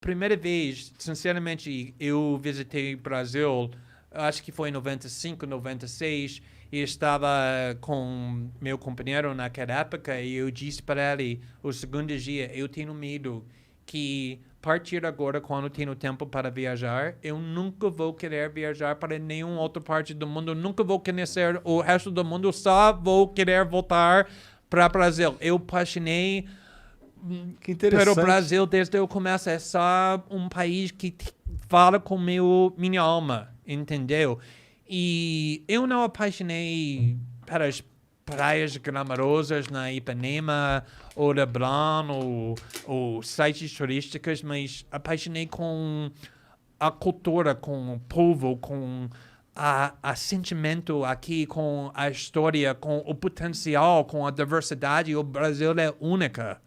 primeira vez, sinceramente, eu visitei o Brasil, acho que foi em 95, 96, e estava com meu companheiro naquela época, e eu disse para ele, o segundo dia, eu tenho medo que partir agora, quando tenho tempo para viajar, eu nunca vou querer viajar para nenhuma outra parte do mundo, nunca vou conhecer o resto do mundo, só vou querer voltar para o Brasil. Eu apaixonei Que pelo interessante. Brasil desde eu começo. É só um país que fala com minha alma, entendeu? E eu não apaixonei pelas praias glamorosas na Ipanema, ou Leblon, ou sites turísticos, mas apaixonei com a cultura, com o povo, com a sentimento aqui, com a história, com o potencial, com a diversidade. O Brasil é única.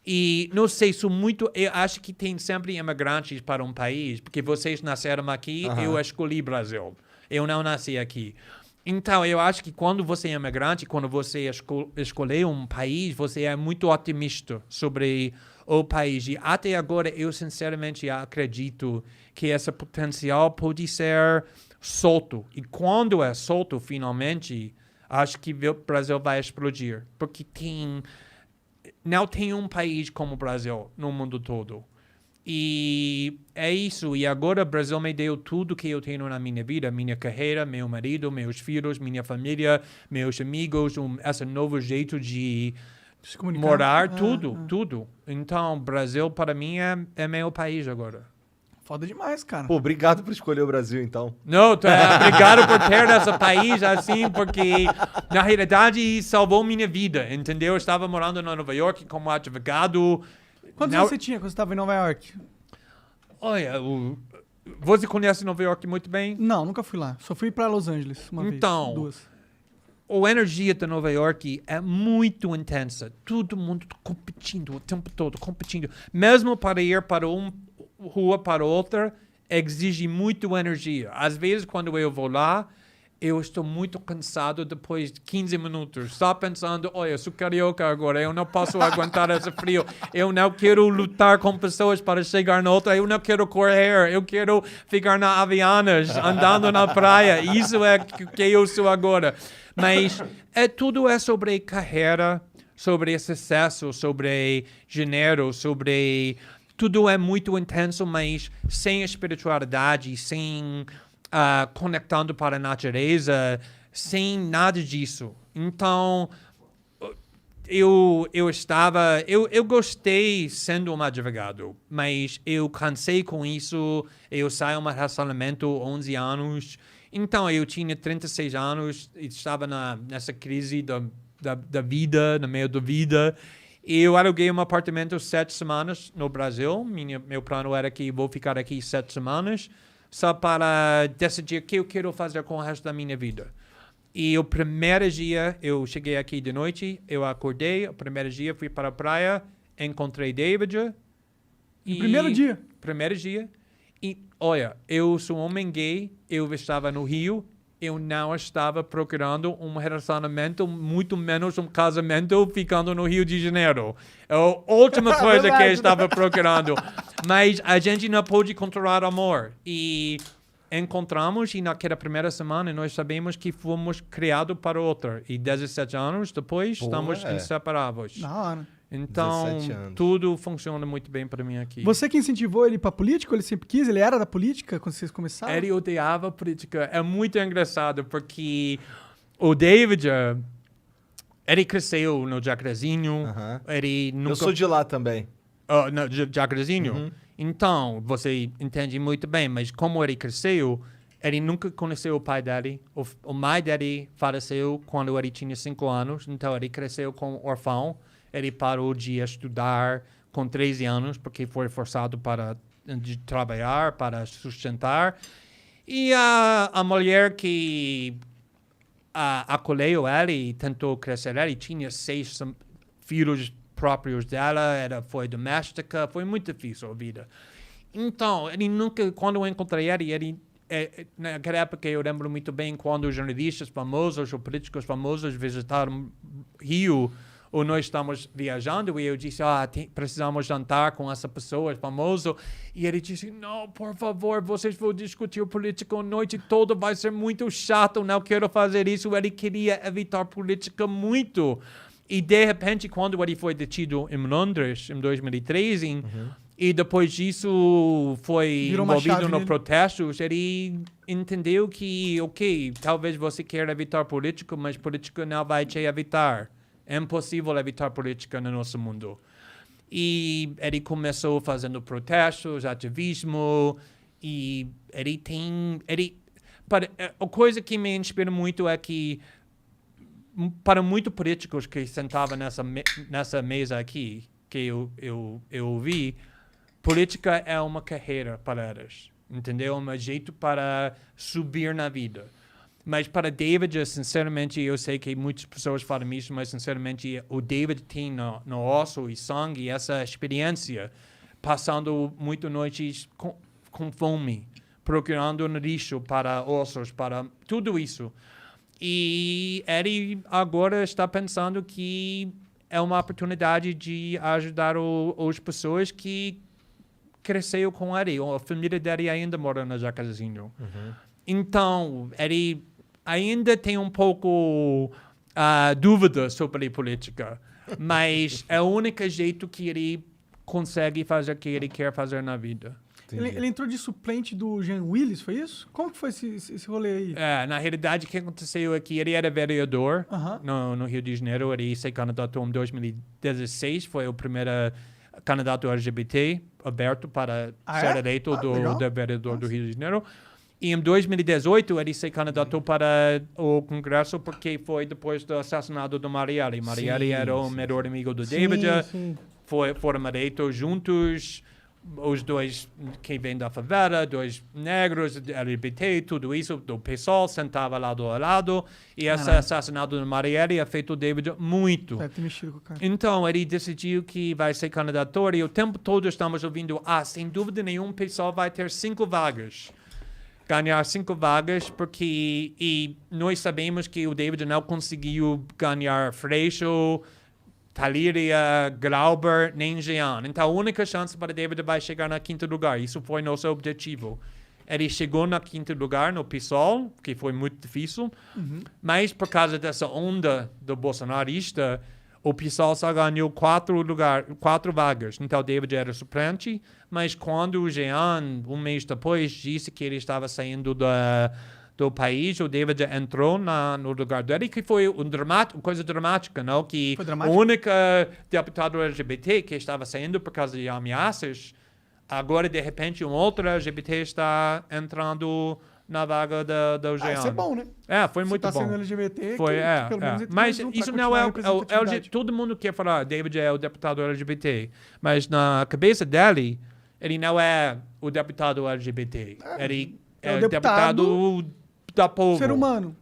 E não sei, sou muito. Eu acho que tem sempre imigrantes para um país, porque vocês nasceram aqui, eu escolhi Brasil. Eu não nasci aqui. Então, eu acho que quando você é imigrante, quando você escolhe um país, você é muito otimista sobre o país. E até agora, eu sinceramente acredito que esse potencial pode ser solto. E quando é solto, finalmente, acho que o Brasil vai explodir. Porque não tem um país como o Brasil no mundo todo. E é isso. E agora o Brasil me deu tudo que eu tenho na minha vida. Minha carreira, meu marido, meus filhos, minha família, meus amigos. Esse novo jeito de Se comunicar. morar, tudo. Então, Brasil para mim é meu país agora. Foda demais, cara. Pô, obrigado por escolher o Brasil, então. Não, obrigado por ter esse país assim, porque na realidade salvou minha vida, entendeu? Eu estava morando em Nova York como advogado. Quantos anos você tinha quando você estava em Nova York? Olha, você conhece Nova York muito bem? Não, nunca fui lá. Só fui pra Los Angeles uma vez. Então, Duas. a energia de Nova York é muito intensa. Todo mundo competindo o tempo todo, competindo. Mesmo para ir para uma rua para outra, exige muito energia. Às vezes, quando eu vou lá, eu estou muito cansado depois de 15 minutos. Só pensando, olha, sou carioca agora, eu não posso aguentar esse frio. Eu não quero lutar com pessoas para chegar na outra. Eu não quero correr. Eu quero ficar na Havaianas, andando na praia. Isso é que eu sou agora. Mas tudo é sobre carreira, sobre sucesso, sobre dinheiro, sobre... Tudo é muito intenso, mas sem espiritualidade, sem conectando para a natureza, sem nada disso. Então, eu gostei sendo um advogado, mas eu cansei com isso. Eu saí de um relacionamento 11 anos. Então, eu tinha 36 anos, estava nessa crise da vida, no meio da vida. E eu aluguei um apartamento 7 semanas no Brasil. Meu plano era que vou ficar aqui 7 semanas, só para decidir o que eu quero fazer com o resto da minha vida. E o primeiro dia, eu cheguei aqui de noite, eu acordei, o primeiro dia fui para a praia, encontrei David. Primeiro dia? Primeiro dia. E, olha, eu sou um homem gay, eu estava no Rio, eu não estava procurando um relacionamento, muito menos um casamento ficando no Rio de Janeiro. É a última coisa que eu estava procurando. Mas a gente não pôde controlar o amor. E encontramos, e naquela primeira semana nós sabemos que fomos criados para outra. E 17 anos depois, estamos inseparáveis. Da hora. Então, 17 anos. tudo funciona muito bem para mim aqui. Você que incentivou ele pra política? Ele sempre quis? Ele era da política quando vocês começaram? Ele odiava política. É muito engraçado, porque o David, ele cresceu no Jacarezinho. Ele nunca... Eu sou de lá também. No Jacarezinho? Então, você entende muito bem, mas como ele cresceu, ele nunca conheceu o pai dele. O mãe dele faleceu quando ele tinha 5 anos, então ele cresceu como órfão. Ele parou de estudar com 13 anos, porque foi forçado de trabalhar, para sustentar. E a mulher que acolheu ele, tentou crescer ele, tinha 6 filhos próprios dela, foi doméstica, foi muito difícil a vida. Então, ele nunca, quando eu encontrei ele naquela época eu lembro muito bem quando os jornalistas famosos ou políticos famosos visitaram Rio, ou nós estamos viajando e eu disse, precisamos jantar com essa pessoa famosa. E ele disse, não, por favor, vocês vão discutir política a noite toda, vai ser muito chato, não quero fazer isso. Ele queria evitar política muito. E de repente, quando ele foi detido em Londres, em 2013, e depois disso foi Virou uma envolvido chave no nele. protestos, ele entendeu que, ok, talvez você queira evitar política, mas política não vai te evitar. É impossível evitar política no nosso mundo. E ele começou fazendo protestos, ativismo, e ele tem... a coisa que me inspira muito é que, para muitos políticos que sentavam nessa mesa aqui, que eu ouvi, política é uma carreira para eles, entendeu? É um jeito para subir na vida. Mas para David, sinceramente, eu sei que muitas pessoas falam isso, mas sinceramente, o David tem no osso e sangue essa experiência, passando muitas noites com fome, procurando no lixo para ossos, para tudo isso. E ele agora está pensando que é uma oportunidade de ajudar as pessoas que cresceram com ele. A família dele ainda mora na Jacarezinho. Então, ele ainda tem um pouco dúvida sobre política, mas é o único jeito que ele consegue fazer o que ele quer fazer na vida. Ele entrou de suplente do Jean Willis, foi isso? Como que foi esse rolê aí? Na realidade, o que aconteceu é que ele era vereador no Rio de Janeiro. Ele se candidatou em 2016, foi o primeiro candidato LGBT aberto para ser eleito do vereador do Rio de Janeiro. E em 2018, ele se candidatou para o Congresso porque foi depois do assassinato do Marielle. Marielle era o melhor amigo do David. Foram eleitos juntos, os dois que vêm da favela, dois negros, LGBT, tudo isso, do PSOL, sentava lado a lado. E esse assassinato do Marielle afetou o David muito. Deve ter mexido com o cara. Então, ele decidiu que vai ser candidato e o tempo todo estamos ouvindo, sem dúvida nenhuma, o PSOL vai ter 5 vagas. Ganhar 5 vagas, porque e nós sabemos que o David não conseguiu ganhar Freixo, Talíria, Glauber, nem Jean. Então, a única chance para David vai chegar na 5º lugar. Isso foi nosso objetivo. Ele chegou na 5º lugar no PSOL, que foi muito difícil, mas por causa dessa onda do bolsonarista, o PSOL só ganhou 4 vagas. Então, David era suplente, mas quando o Jean, um mês depois, disse que ele estava saindo do país, o David entrou no lugar dele, que foi uma coisa dramática, não? Que o único deputado LGBT que estava saindo por causa de ameaças, agora, de repente, um outro LGBT está entrando na vaga do Jean. Isso é bom, né? Foi muito bom. Se tá sendo LGBT, foi, pelo menos mas isso não é o todo mundo quer falar, David é o deputado LGBT, mas na cabeça dele, ele não é o deputado LGBT. Ele é o deputado da povo. Ser humano.